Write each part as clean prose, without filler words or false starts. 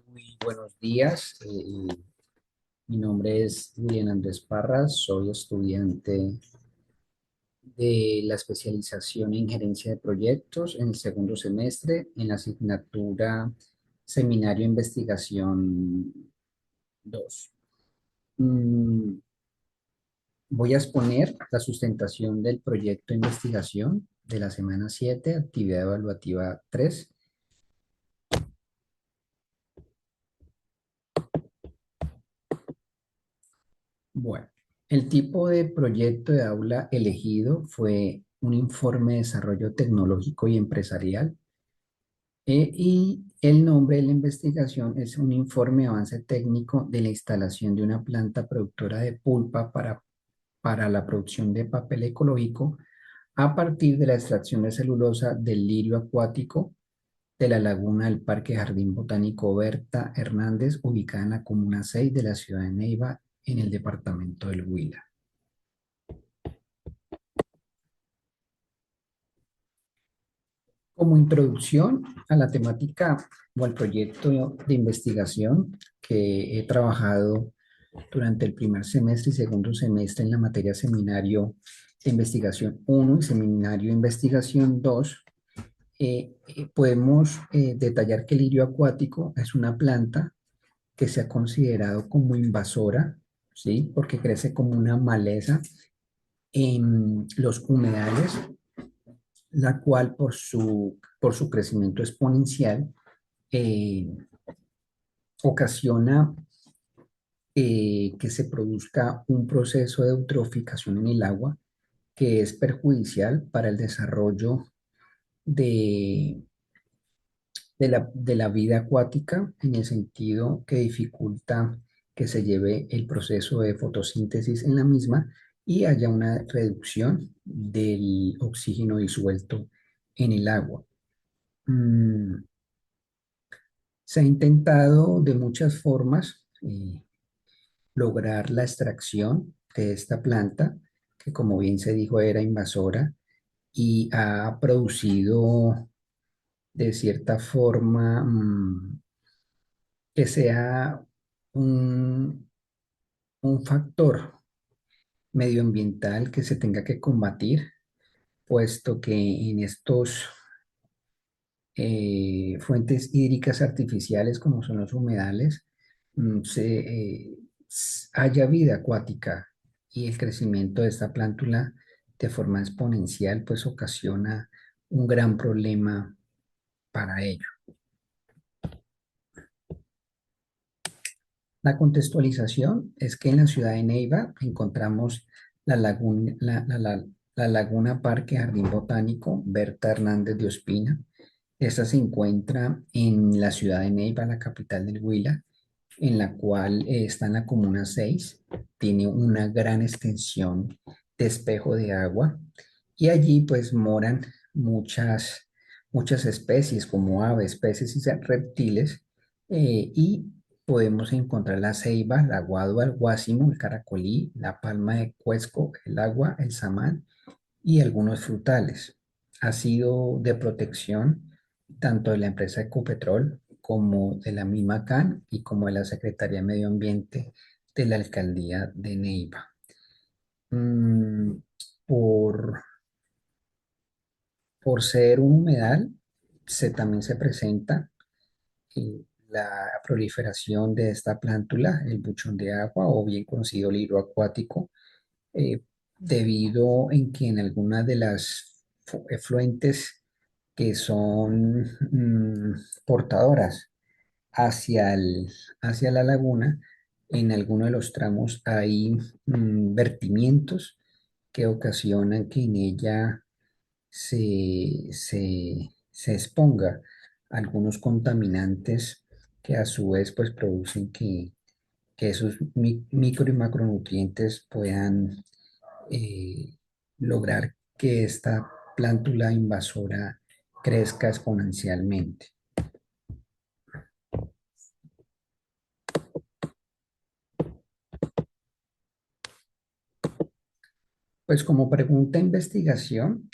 Muy buenos días. Mi nombre es Julián Andrés Parras. Soy estudiante de la especialización en gerencia de proyectos en el segundo semestre en la asignatura Seminario de Investigación 2. Mm, Voy a exponer la sustentación del proyecto de investigación de la semana 7, actividad evaluativa 3. Bueno, el tipo de proyecto de aula elegido fue un informe de desarrollo tecnológico y empresarial, y el nombre de la investigación es un informe de avance técnico de la instalación de una planta productora de pulpa para la producción de papel ecológico a partir de la extracción de celulosa del lirio acuático de la laguna del Parque Jardín Botánico Berta Hernández, ubicada en la Comuna 6 de la ciudad de Neiva, en el departamento del Huila. Como introducción a la temática o al proyecto de investigación que he trabajado durante el primer semestre y segundo semestre en la materia Seminario de Investigación 1 y Seminario de Investigación 2, podemos detallar que el lirio acuático es una planta que se ha considerado como invasora, ¿sí? Porque crece como una maleza en los humedales, la cual por su crecimiento exponencial eh, ocasiona que se produzca un proceso de eutroficación en el agua que es perjudicial para el desarrollo de, de la vida acuática, en el sentido que dificulta que se lleve el proceso de fotosíntesis en la misma y haya una reducción del oxígeno disuelto en el agua. Mm, Se ha intentado de muchas formas lograr la extracción de esta planta, que como bien se dijo era invasora y ha producido de cierta forma que sea un, un factor medioambiental que se tenga que combatir, puesto que en estos fuentes hídricas artificiales como son los humedales, haya vida acuática, y el crecimiento de esta plántula de forma exponencial pues ocasiona un gran problema para ello. La contextualización es que en la ciudad de Neiva encontramos la laguna Parque Jardín Botánico Berta Hernández de Ospina. Esta se encuentra en la ciudad de Neiva, la capital del Huila, en la cual está en la Comuna 6. Tiene una gran extensión de espejo de agua y allí pues moran muchas especies como aves, peces y reptiles, y podemos encontrar la ceiba, la guadua, el guásimo, el caracolí, la palma de cuesco, el agua, el samán y algunos frutales. Ha sido de protección tanto de la empresa Ecopetrol como de la misma CAN y como de la Secretaría de Medio Ambiente de la Alcaldía de Neiva. Mm, por, por ser un humedal, también se presenta la proliferación de esta plántula, el buchón de agua o bien conocido lirio acuático, eh, debido en que en algunas de las efluentes que son portadoras hacia, hacia la laguna, en algunos de los tramos hay vertimientos que ocasionan que en ella se exponga a algunos contaminantes que a su vez pues producen que esos micro y macronutrientes puedan eh, lograr que esta plántula invasora crezca exponencialmente. Pues como pregunta de investigación,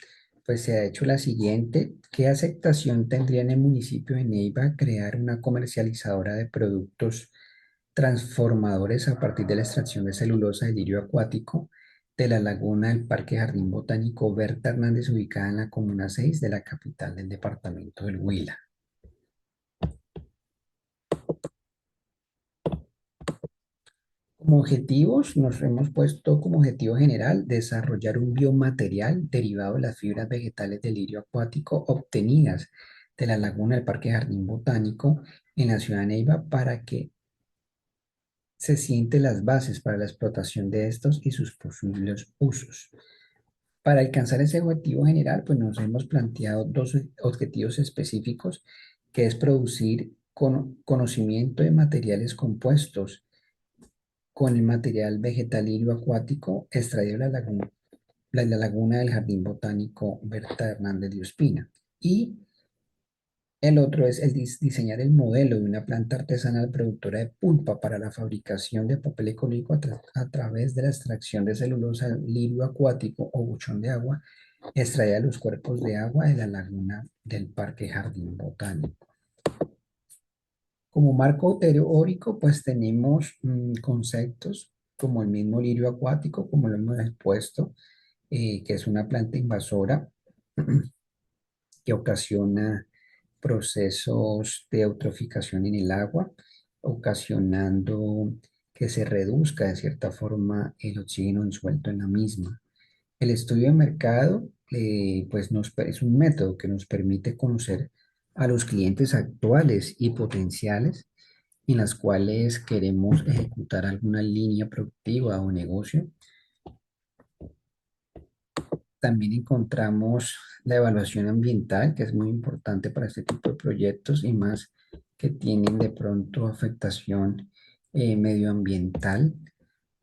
pues se ha hecho la siguiente: ¿qué aceptación tendría en el municipio de Neiva crear una comercializadora de productos transformadores a partir de la extracción de celulosa de lirio acuático de la laguna del Parque Jardín Botánico Berta Hernández, ubicada en la Comuna 6 de la capital del departamento del Huila? Como objetivos, nos hemos puesto como objetivo general desarrollar un biomaterial derivado de las fibras vegetales del lirio acuático obtenidas de la laguna del Parque Jardín Botánico en la ciudad de Neiva para que se sienten las bases para la explotación de estos y sus posibles usos. Para alcanzar ese objetivo general, pues nos hemos planteado dos objetivos específicos, que es producir conocimiento de materiales compuestos con el material vegetal lirio acuático extraído de la laguna del Jardín Botánico Berta Hernández de Ospina. Y el otro es el diseñar el modelo de una planta artesanal productora de pulpa para la fabricación de papel ecológico a través de la extracción de celulosa lirio acuático o buchón de agua extraída de los cuerpos de agua de la laguna del Parque Jardín Botánico. Como marco teórico, pues tenemos conceptos como el mismo lirio acuático, como lo hemos expuesto, que es una planta invasora que ocasiona procesos de eutroficación en el agua, ocasionando que se reduzca de cierta forma el oxígeno ensuelto en la misma. El estudio de mercado, pues es un método que nos permite conocer a los clientes actuales y potenciales en las cuales queremos ejecutar alguna línea productiva o negocio. También encontramos la evaluación ambiental, que es muy importante para este tipo de proyectos y más que tienen de pronto afectación medioambiental,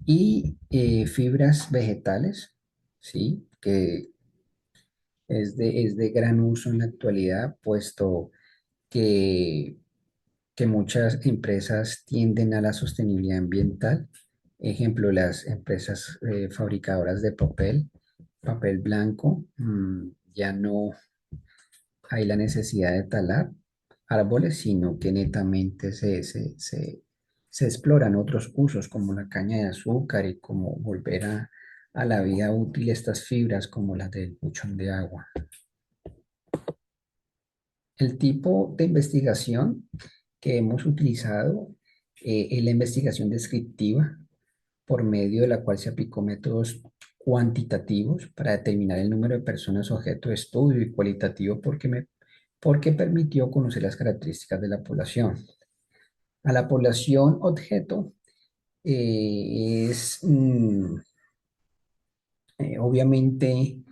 y fibras vegetales, ¿sí? Que es de gran uso en la actualidad, puesto que, que muchas empresas tienden a la sostenibilidad ambiental. Ejemplo, las empresas fabricadoras de papel blanco, ya no hay la necesidad de talar árboles, sino que netamente se exploran otros usos como la caña de azúcar y como volver a la vida útil estas fibras como las del buchón de agua. El tipo de investigación que hemos utilizado es la investigación descriptiva, por medio de la cual se aplicó métodos cuantitativos para determinar el número de personas objeto de estudio, y cualitativo porque permitió conocer las características de la población. A la población objeto es obviamente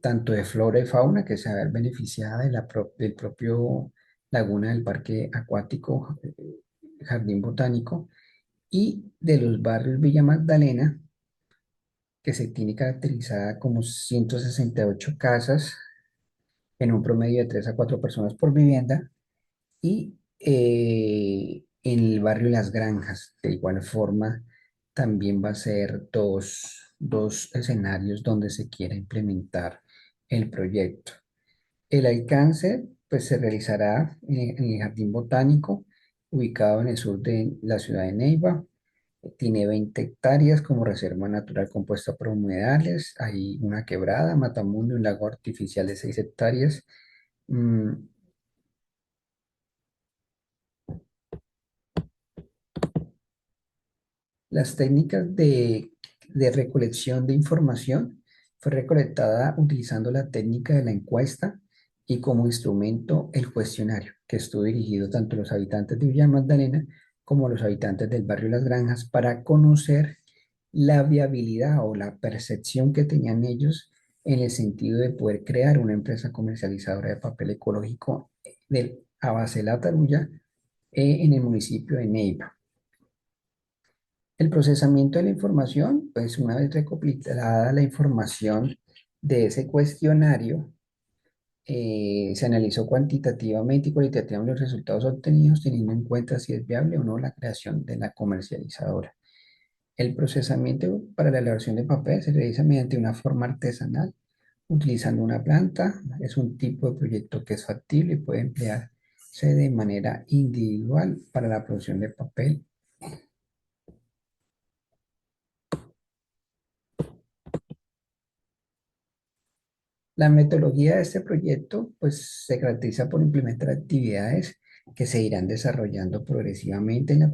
tanto de flora y fauna que se va a ver beneficiada del propio laguna del Parque Acuático Jardín Botánico, y de los barrios Villa Magdalena, que se tiene caracterizada como 168 casas en un promedio de 3 a 4 personas por vivienda, y en el barrio Las Granjas, de igual forma, también va a ser dos escenarios donde se quiera implementar el proyecto. El alcance, pues, se realizará en el Jardín Botánico, ubicado en el sur de la ciudad de Neiva. Tiene 20 hectáreas como reserva natural compuesta por humedales. Hay una quebrada, Matamundo, un lago artificial de 6 hectáreas. Mm, Las técnicas de recolección de información fue recolectada utilizando la técnica de la encuesta y como instrumento el cuestionario, que estuvo dirigido tanto a los habitantes de Villa Magdalena como a los habitantes del barrio Las Granjas para conocer la viabilidad o la percepción que tenían ellos en el sentido de poder crear una empresa comercializadora de papel ecológico del Abasela Tarulla en el municipio de Neiva. El procesamiento de la información, pues una vez recopilada la información de ese cuestionario, se analizó cuantitativamente y cualitativamente los resultados obtenidos, teniendo en cuenta si es viable o no la creación de la comercializadora. El procesamiento para la elaboración de papel se realiza mediante una forma artesanal, utilizando una planta. Es un tipo de proyecto que es factible y puede emplearse de manera individual para la producción de papel. La metodología de este proyecto pues, se caracteriza por implementar actividades que se irán desarrollando progresivamente en eh,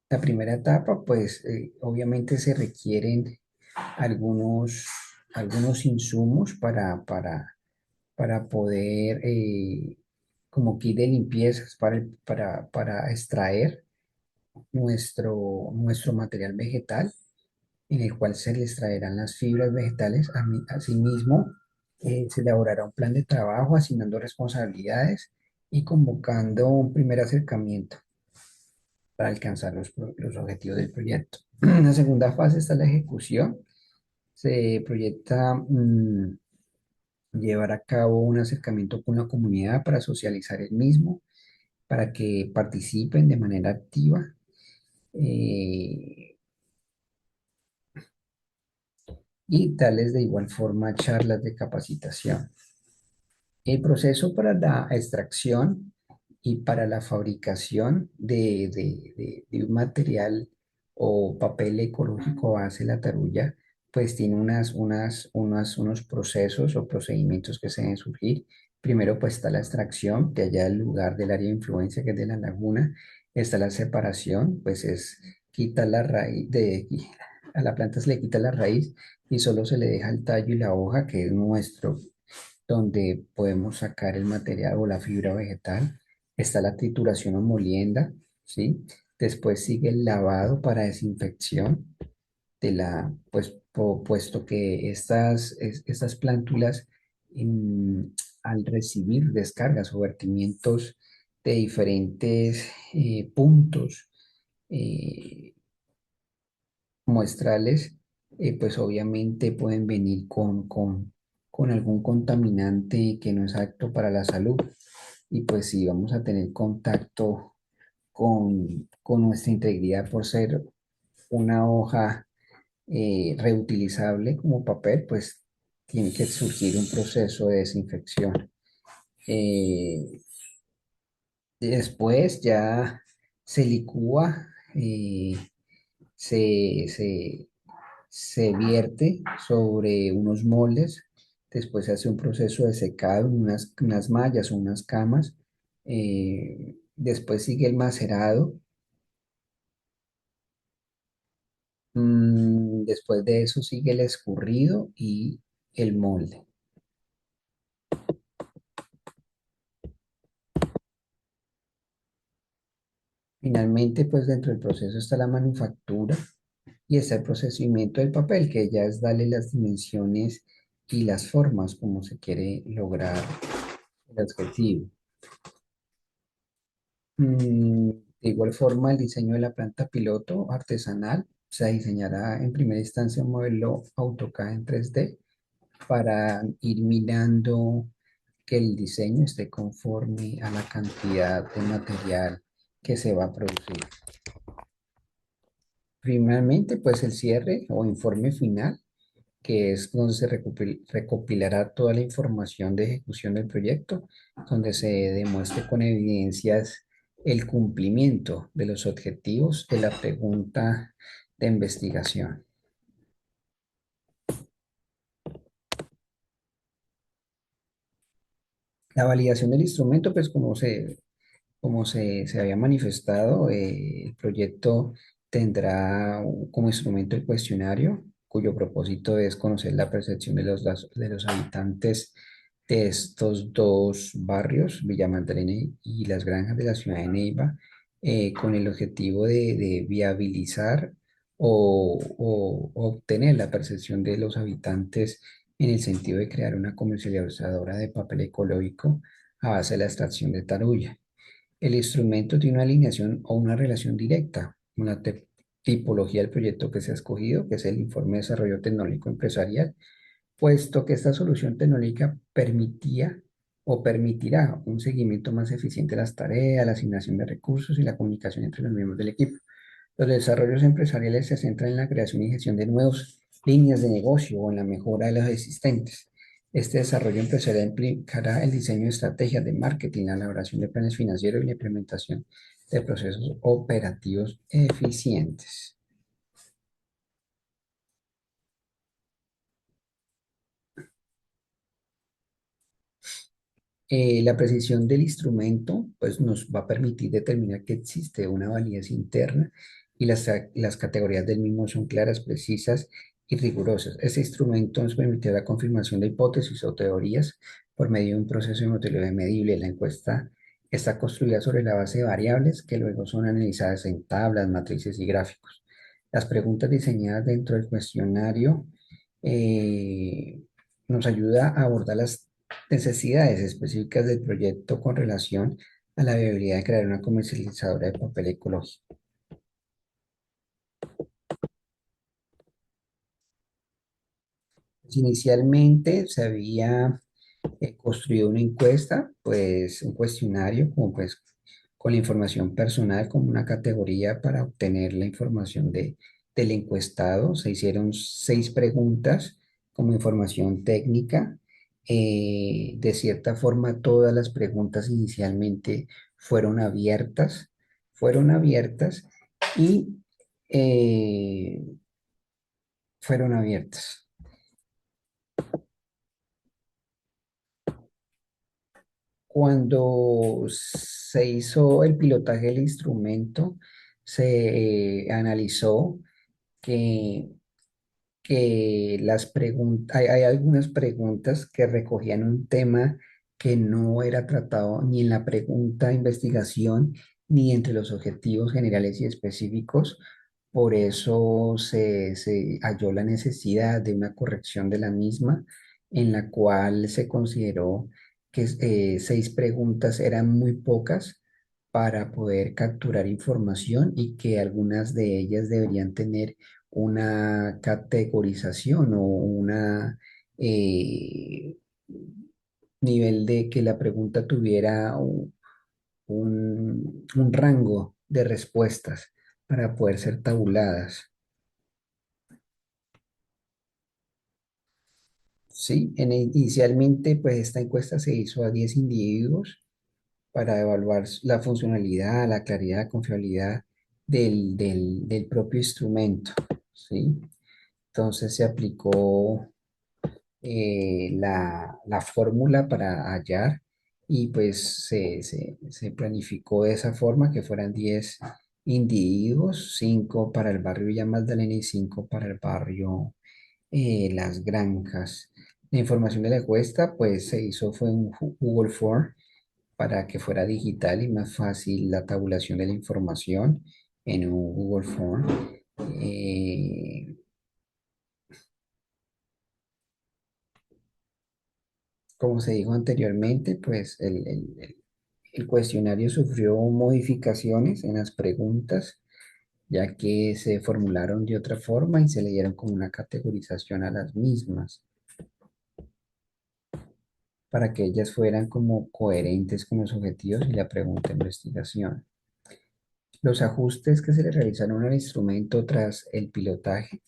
la primera etapa, pues obviamente se requieren algunos, algunos insumos para poder, como kit de limpiezas, para extraer nuestro material vegetal, en el cual se le extraerán las fibras vegetales. Asimismo, se elaborará un plan de trabajo asignando responsabilidades y convocando un primer acercamiento para alcanzar los objetivos del proyecto. En la segunda fase está la ejecución. Se proyecta llevar a cabo un acercamiento con la comunidad para socializar el mismo, para que participen de manera activa y darles de igual forma charlas de capacitación. El proceso para la extracción y para la fabricación de un material o papel ecológico base, la tarulla, pues tiene unos procesos o procedimientos que se deben surgir. Primero, pues está la extracción de allá del lugar del área de influencia, que es de la laguna. Está la separación, pues es quitar la raíz a la planta se le quita la raíz y solo se le deja el tallo y la hoja, que es donde podemos sacar el material o la fibra vegetal. Está la trituración o molienda, ¿sí? Después sigue el lavado para desinfección puesto que estas plántulas, mm, al recibir descargas o vertimientos de diferentes puntos eh, muestrales, pues obviamente pueden venir con algún contaminante que no es apto para la salud. Y pues si vamos a tener contacto con nuestra integridad por ser una hoja reutilizable como papel, pues tiene que surgir un proceso de desinfección. Eh, Después ya se licúa, se, se, se vierte sobre unos moldes, después se hace un proceso de secado en unas mallas o unas camas, después sigue el macerado, después de eso sigue el escurrido y el molde. Finalmente, pues dentro del proceso está la manufactura y está el procesamiento del papel, que ya es darle las dimensiones y las formas como se quiere lograr el objetivo. De igual forma, el diseño de la planta piloto artesanal se diseñará en primera instancia un modelo AutoCAD en 3D para ir mirando que el diseño esté conforme a la cantidad de material que se va a producir. Finalmente, pues el cierre o informe final, que es donde se recopilará toda la información de ejecución del proyecto, donde se demuestre con evidencias el cumplimiento de los objetivos de la pregunta de investigación. La validación del instrumento, pues como se había manifestado, el proyecto tendrá como instrumento el cuestionario, cuyo propósito es conocer la percepción de los habitantes de estos dos barrios, Villa Magdalena y Las Granjas de la ciudad de Neiva, con el objetivo de viabilizar o obtener la percepción de los habitantes en el sentido de crear una comercializadora de papel ecológico a base de la extracción de tarulla. El instrumento tiene una alineación o una relación directa con la tipología del proyecto que se ha escogido, que es el informe de desarrollo tecnológico empresarial, puesto que esta solución tecnológica permitía o permitirá un seguimiento más eficiente de las tareas, la asignación de recursos y la comunicación entre los miembros del equipo. Los desarrollos empresariales se centran en la creación y gestión de nuevas líneas de negocio o en la mejora de las existentes. Este desarrollo empresarial implicará el diseño de estrategias de marketing, la elaboración de planes financieros y la implementación de procesos operativos eficientes. La precisión del instrumento pues, nos va a permitir determinar que existe una validez interna y las categorías del mismo son claras, precisas y rigurosas. Este instrumento nos permite la confirmación de hipótesis o teorías por medio de un proceso de metodología medible. La encuesta está construida sobre la base de variables que luego son analizadas en tablas, matrices y gráficos. Las preguntas diseñadas dentro del cuestionario eh, nos ayuda a abordar las necesidades específicas del proyecto con relación a la viabilidad de crear una comercializadora de papel ecológico. Pues, inicialmente se había construido una encuesta, pues un cuestionario, como pues con la información personal como una categoría para obtener la información del encuestado. Se hicieron 6 preguntas como información técnica. De cierta forma, todas las preguntas inicialmente fueron abiertas y eh, fueron abiertas. Cuando se hizo el pilotaje del instrumento, se analizó que, que las preguntas, hay algunas preguntas que recogían un tema que no era tratado ni en la pregunta de investigación ni entre los objetivos generales y específicos. Por eso se halló la necesidad de una corrección de la misma, en la cual se consideró que 6 preguntas eran muy pocas para poder capturar información y que algunas de ellas deberían tener una categorización o una nivel de que la pregunta tuviera un rango de respuestas para poder ser tabuladas. Sí, inicialmente pues esta encuesta se hizo a 10 individuos para evaluar la funcionalidad, la claridad, confiabilidad del propio instrumento, ¿sí? Entonces se aplicó la fórmula para hallar y pues se planificó de esa forma que fueran 10 individuos, 5 para el barrio Villa Magdalena y 5 para el barrio Las Granjas. La información de la encuesta pues se hizo fue un Google Form para que fuera digital y más fácil la tabulación de la información en un Google Form. Eh, Como se dijo anteriormente, pues el cuestionario sufrió modificaciones en las preguntas, ya que se formularon de otra forma y se le dieron como una categorización a las mismas, para que ellas fueran como coherentes con los objetivos y la pregunta de investigación. Los ajustes que se le realizaron al instrumento tras el pilotaje,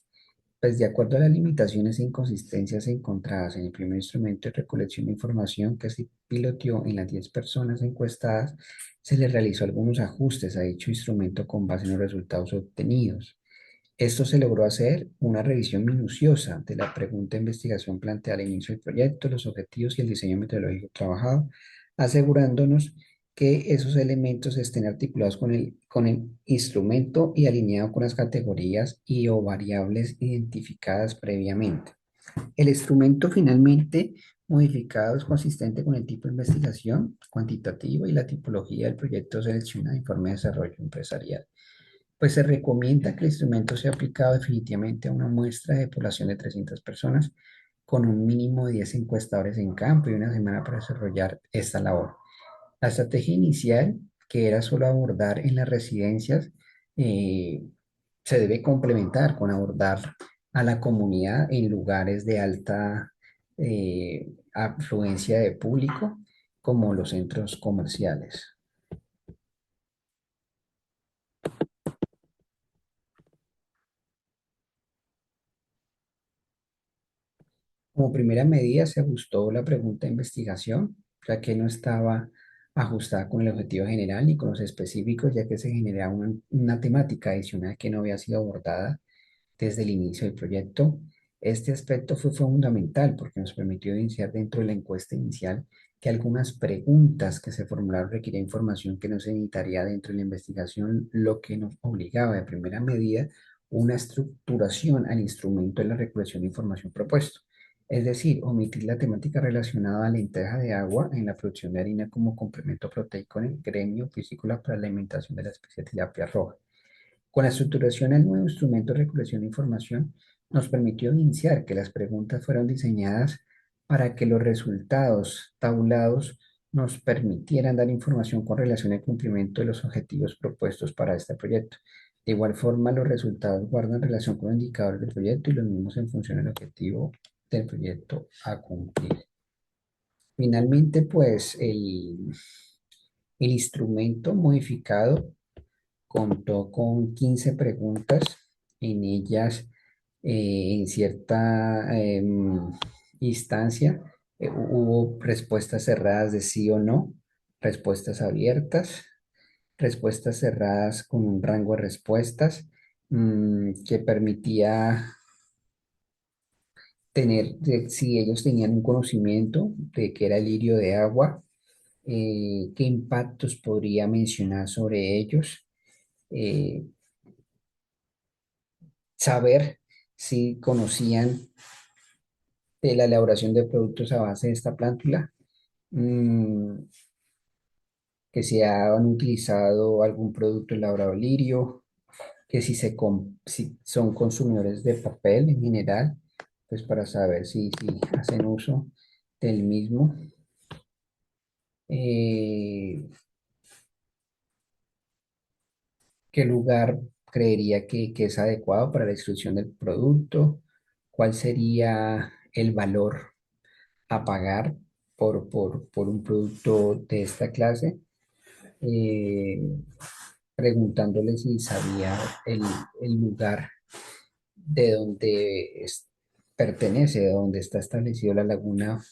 pues de acuerdo a las limitaciones e inconsistencias encontradas en el primer instrumento de recolección de información que se piloteó en las 10 personas encuestadas, se le realizó algunos ajustes a dicho instrumento con base en los resultados obtenidos. Esto se logró hacer una revisión minuciosa de la pregunta de investigación planteada al inicio del proyecto, los objetivos y el diseño metodológico trabajado, asegurándonos que esos elementos estén articulados con el instrumento y alineados con las categorías y o variables identificadas previamente. El instrumento finalmente modificado es consistente con el tipo de investigación cuantitativo y la tipología del proyecto seleccionado de informe de desarrollo empresarial. Pues se recomienda que el instrumento sea aplicado definitivamente a una muestra de población de 300 personas con un mínimo de 10 encuestadores en campo y una semana para desarrollar esta labor. La estrategia inicial, que era solo abordar en las residencias, eh, se debe complementar con abordar a la comunidad en lugares de alta afluencia de público, como los centros comerciales. Como primera medida, se ajustó la pregunta de investigación, ya que no estaba ajustada con el objetivo general ni con los específicos, ya que se generaba una temática adicional que no había sido abordada desde el inicio del proyecto. Este aspecto fue fundamental porque nos permitió iniciar dentro de la encuesta inicial que algunas preguntas que se formularon requerían información que no se necesitaría dentro de la investigación, lo que nos obligaba de primera medida una estructuración al instrumento de la recolección de información propuesto. Es decir, omitir la temática relacionada a la entrega de agua en la producción de harina como complemento proteico en el gremio piscícola para la alimentación de la especie tilapia roja. Con la estructuración del nuevo instrumento de recolección de información, nos permitió evidenciar que las preguntas fueron diseñadas para que los resultados tabulados nos permitieran dar información con relación al cumplimiento de los objetivos propuestos para este proyecto. De igual forma, los resultados guardan relación con los indicadores del proyecto y los mismos en función del objetivo del proyecto a cumplir. Finalmente, pues el instrumento modificado contó con 15 preguntas. En ellas, en cierta instancia, hubo respuestas cerradas de sí o no, respuestas abiertas, respuestas cerradas con un rango de respuestas que permitía tener, si ellos tenían un conocimiento de qué era el lirio de agua, qué impactos podría mencionar sobre ellos, eh, saber si conocían de la elaboración de productos a base de esta plántula, mm, que si han utilizado algún producto elaborado lirio, que si son consumidores de papel en general, pues para saber si hacen uso del mismo. Eh, ¿Qué lugar creería que es adecuado para la distribución del producto? ¿Cuál sería el valor a pagar por un producto de esta clase? eh, Preguntándole si sabía el lugar de donde pertenece, de donde está establecido la laguna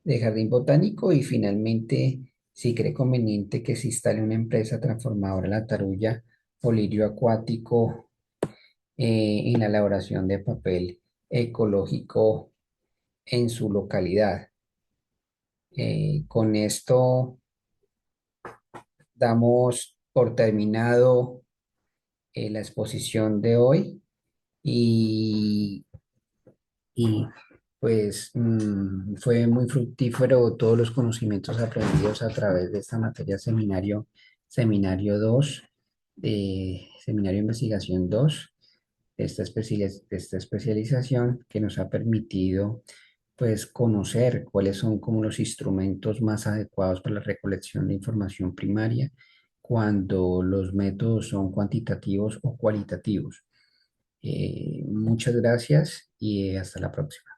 de Jardín Botánico y finalmente si cree conveniente que se instale una empresa transformadora en La Tarulla o lirio acuático en la elaboración de papel ecológico en su localidad. Con esto damos por terminado la exposición de hoy y, y, pues fue muy fructífero todos los conocimientos aprendidos a través de esta materia seminario 2 seminario de investigación 2 de esta especialización que nos ha permitido pues conocer cuáles son como los instrumentos más adecuados para la recolección de información primaria cuando los métodos son cuantitativos o cualitativos. Muchas gracias y hasta la próxima.